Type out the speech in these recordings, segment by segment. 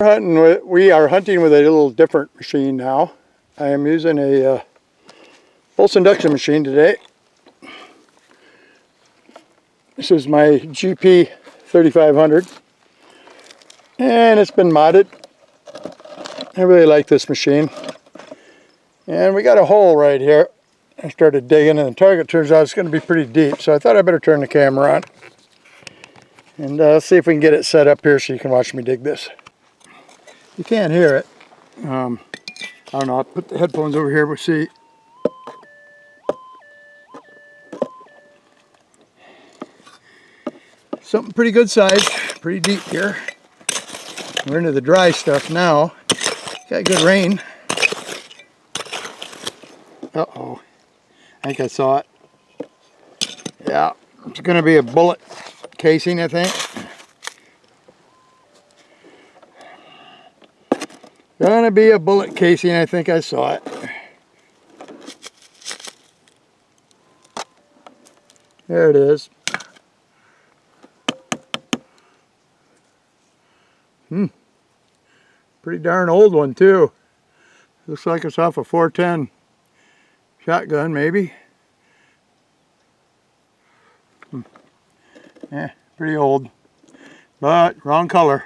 We are hunting with a little different machine now. I am using a pulse induction machine today. This is my GP 3500 and it's been modded. I really like this machine. And we got a hole right here. I started digging and the target turns out it's going to be pretty deep, so I thought I better turn the camera on. And let's see if we can get it set up here so you can watch me dig this. You can't hear it. I don't know, I'll put the headphones over here, we'll see. Something pretty good size, pretty deep here. We're into the dry stuff now. Got good rain. Uh-oh, I think I saw it. Yeah, it's gonna be a bullet casing, I think. Gonna be a bullet casing, I think I saw it. There it is. Pretty darn old one too. Looks like it's off a 410 shotgun, maybe. Yeah, pretty old. But wrong color.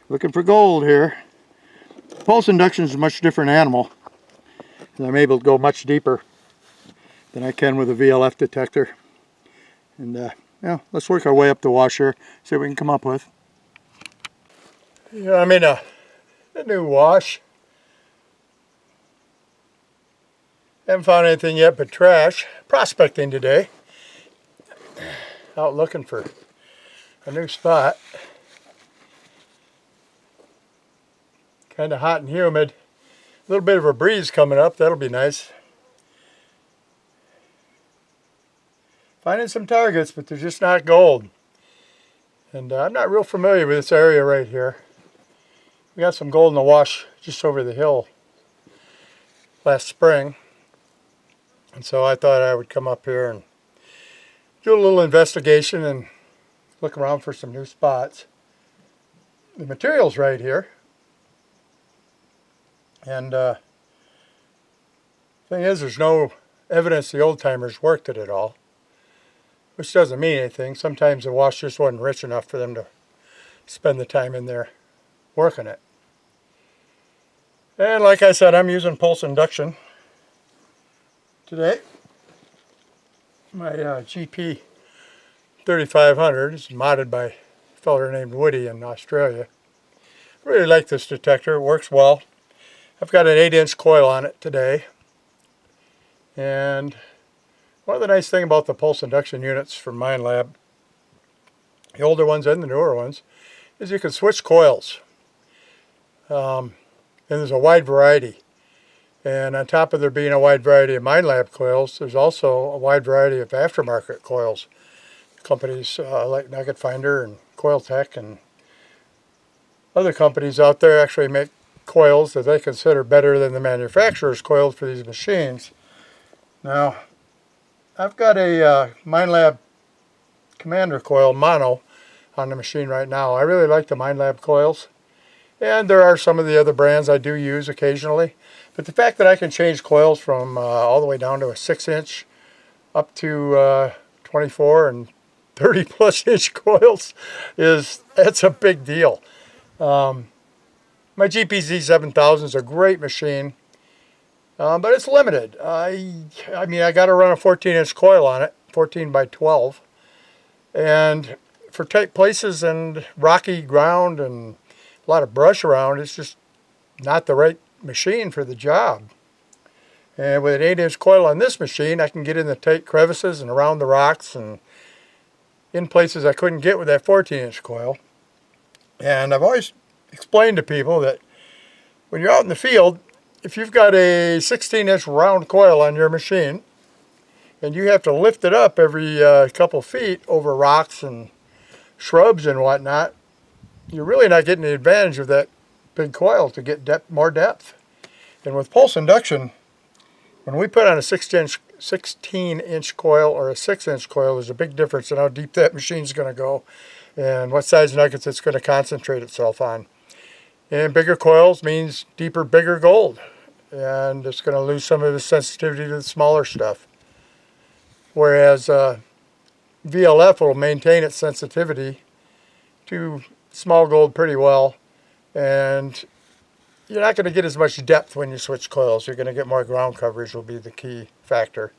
Looking for gold here. Pulse induction is a much different animal, and I'm able to go much deeper than I can with a VLF detector. And yeah, let's work our way up the wash here, see what we can come up with. Yeah, I'm in a new wash. Haven't found anything yet but trash. Prospecting today. Out looking for a new spot. Kind of hot and humid. A little bit of a breeze coming up, that'll be nice. Finding some targets, but they're just not gold. And I'm not real familiar with this area right here. We got some gold in the wash just over the hill last spring. And so I thought I would come up here and do a little investigation and look around for some new spots. The material's right here. And thing is, there's no evidence the old-timers worked it at all, which doesn't mean anything. Sometimes the wash just wasn't rich enough for them to spend the time in there working it. And like I said, I'm using pulse induction today. My GP 3500 is modded by a fellow named Woody in Australia. I really like this detector, it works well. I've got an 8-inch coil on it today. And one of the nice things about the pulse induction units from Minelab, the older ones and the newer ones, is you can switch coils. And there's a wide variety. And on top of there being a wide variety of Minelab coils, there's also a wide variety of aftermarket coils. Companies like Nugget Finder and Coil Tech and other companies out there actually make coils that they consider better than the manufacturer's coils for these machines. Now, I've got a Minelab Commander coil mono on the machine right now. I really like the Minelab coils, and there are some of the other brands I do use occasionally. But the fact that I can change coils from all the way down to a 6-inch up to 24 and 30 plus inch coils that's a big deal. My GPZ 7000 is a great machine, but it's limited. I mean, I got to run a 14-inch coil on it, 14 by 12, and for tight places and rocky ground and a lot of brush around, it's just not the right machine for the job. And with an 8-inch coil on this machine, I can get in the tight crevices and around the rocks and in places I couldn't get with that 14-inch coil. And I've always explained to people that when you're out in the field, if you've got a 16-inch round coil on your machine and you have to lift it up every couple feet over rocks and shrubs and whatnot, you're really not getting the advantage of that big coil to get more depth. And with pulse induction, when we put on a 16-inch coil or a 6-inch coil, there's a big difference in how deep that machine's going to go and what size nuggets it's going to concentrate itself on. And bigger coils means deeper, bigger gold. And it's going to lose some of its sensitivity to the smaller stuff. Whereas VLF will maintain its sensitivity to small gold pretty well. And you're not going to get as much depth when you switch coils. You're going to get more ground coverage will be the key factor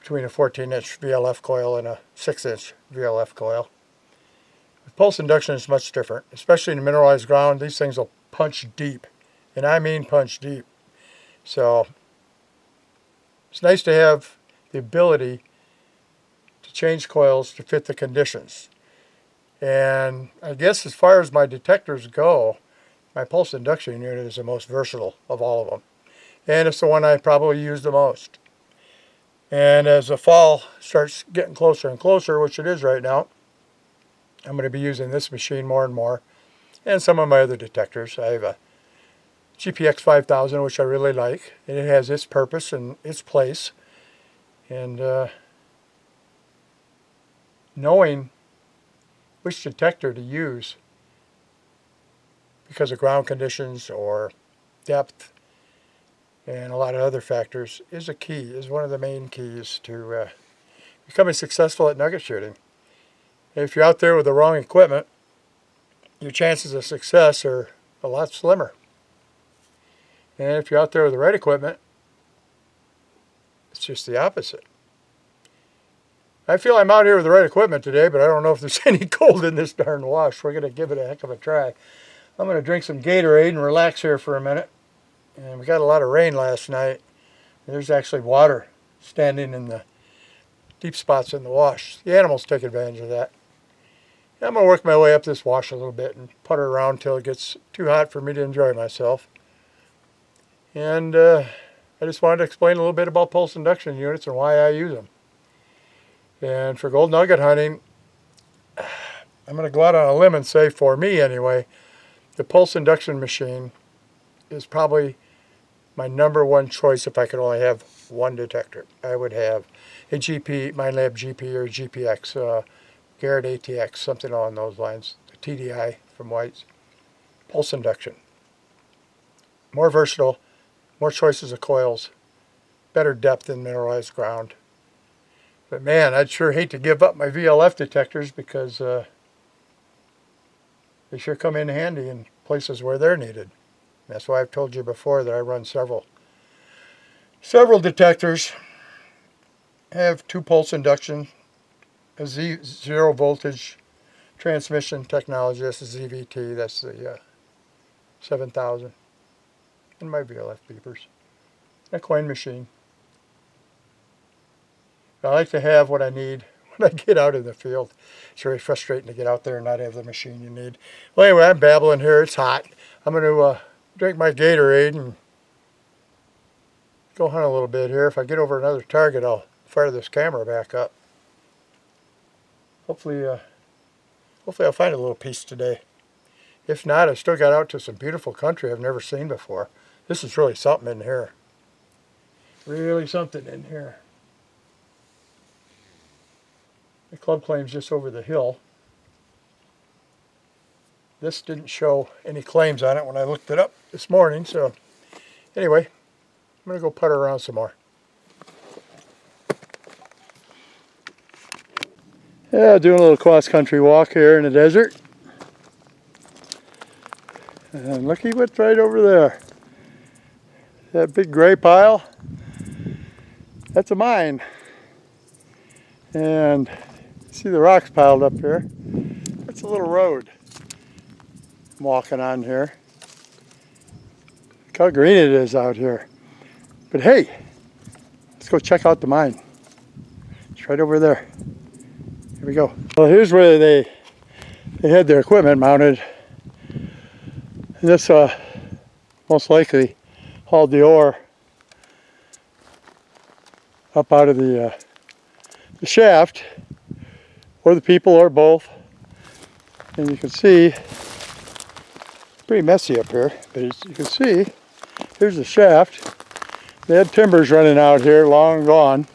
between a 14-inch VLF coil and a 6-inch VLF coil. With pulse induction, it's much different. Especially in mineralized ground, these things will punch deep. And I mean punch deep. So it's nice to have the ability to change coils to fit the conditions. And I guess as far as my detectors go, my pulse induction unit is the most versatile of all of them. And it's the one I probably use the most. And as the fall starts getting closer and closer, which it is right now, I'm going to be using this machine more and more. And some of my other detectors. I have a GPX 5000, which I really like. And it has its purpose and its place. And knowing which detector to use because of ground conditions or depth and a lot of other factors is a key, is one of the main keys to becoming successful at nugget shooting. If you're out there with the wrong equipment, your chances of success are a lot slimmer. And if you're out there with the right equipment, it's just the opposite. I feel I'm out here with the right equipment today, but I don't know if there's any gold in this darn wash. We're going to give it a heck of a try. I'm going to drink some Gatorade and relax here for a minute. And we got a lot of rain last night. There's actually water standing in the deep spots in the wash. The animals take advantage of that. I'm going to work my way up this wash a little bit and putter around until it gets too hot for me to enjoy myself. And I just wanted to explain a little bit about pulse induction units and why I use them. And for gold nugget hunting, I'm going to go out on a limb and say, for me anyway, the pulse induction machine is probably my #1 choice if I could only have one detector. I would have a GP, Minelab GP or GPX, Garrett ATX, something along those lines, the TDI from White's. Pulse induction. More versatile, more choices of coils, better depth in mineralized ground. But man, I'd sure hate to give up my VLF detectors because they sure come in handy in places where they're needed. That's why I've told you before that I run several detectors. I have 2 pulse induction, a zero voltage transmission technology. That's the ZVT. That's the 7000. And my VLF beepers. A coin machine. I like to have what I need when I get out in the field. It's very frustrating to get out there and not have the machine you need. Well, anyway, I'm babbling here. It's hot. I'm going to drink my Gatorade and go hunt a little bit here. If I get over another target, I'll fire this camera back up. Hopefully I'll find a little piece today. If not, I still got out to some beautiful country I've never seen before. This is really something in here. Really something in here. The club claim's just over the hill. This didn't show any claims on it when I looked it up this morning, so anyway, I'm going to go putter around some more. Yeah, doing a little cross-country walk here in the desert. And looky what's right over there. That big gray pile, that's a mine. And see the rocks piled up here. That's a little road I'm walking on here. Look how green it is out here. But hey, let's go check out the mine. It's right over there. Here we go. Well, here's where they had their equipment mounted. And this most likely hauled the ore up out of the shaft, or the people, or both. And you can see it's pretty messy up here, but as you can see, here's the shaft. They had timbers running out here, long gone.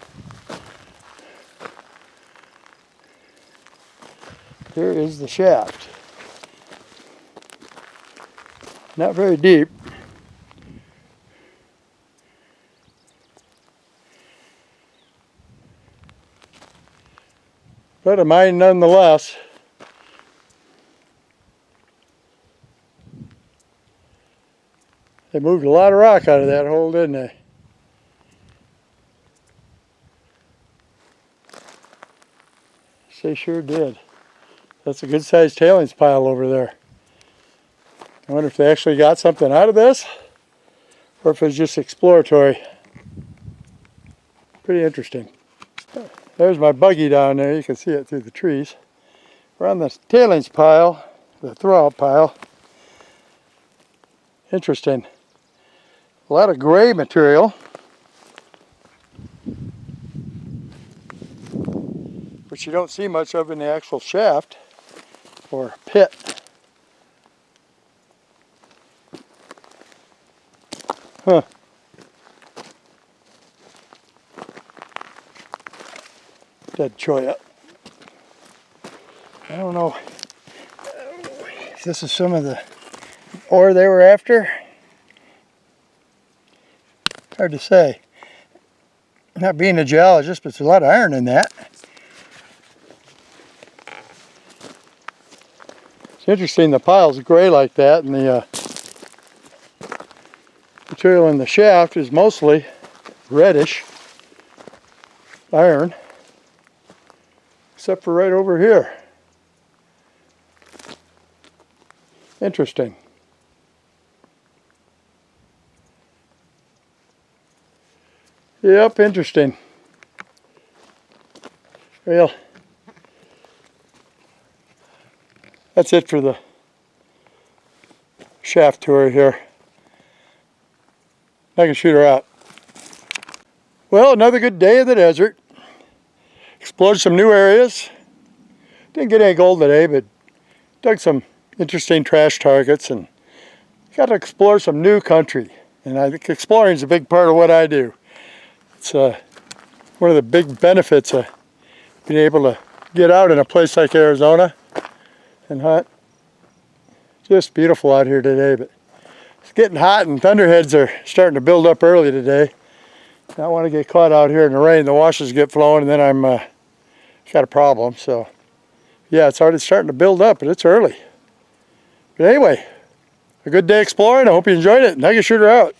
Here is the shaft. Not very deep. But a mine nonetheless. They moved a lot of rock out of that hole, didn't they? They sure did. That's a good sized tailings pile over there. I wonder if they actually got something out of this, or if it's just exploratory. Pretty interesting. There's my buggy down there. You can see it through the trees. We're on the tailings pile, the throwout pile. Interesting. A lot of gray material, which you don't see much of in the actual shaft or pit. Huh. Dead choya. I don't know if this is some of the ore they were after. Hard to say. Not being a geologist, but there's a lot of iron in that. It's interesting the pile's gray like that, and the material in the shaft is mostly reddish iron, except for right over here. Interesting. Yep, interesting. Well, that's it for the shaft tour here. I can shoot her out. Well, another good day in the desert. Explored some new areas. Didn't get any gold today, but dug some interesting trash targets and got to explore some new country. And I think exploring is a big part of what I do. It's one of the big benefits of being able to get out in a place like Arizona and hunt. Just beautiful out here today, but it's getting hot and thunderheads are starting to build up early today. I don't want to get caught out here in the rain. The washes get flowing and then I'm got a problem. So yeah, it's already starting to build up, but it's early. But anyway, a good day exploring. I hope you enjoyed it. Nugget shooter out.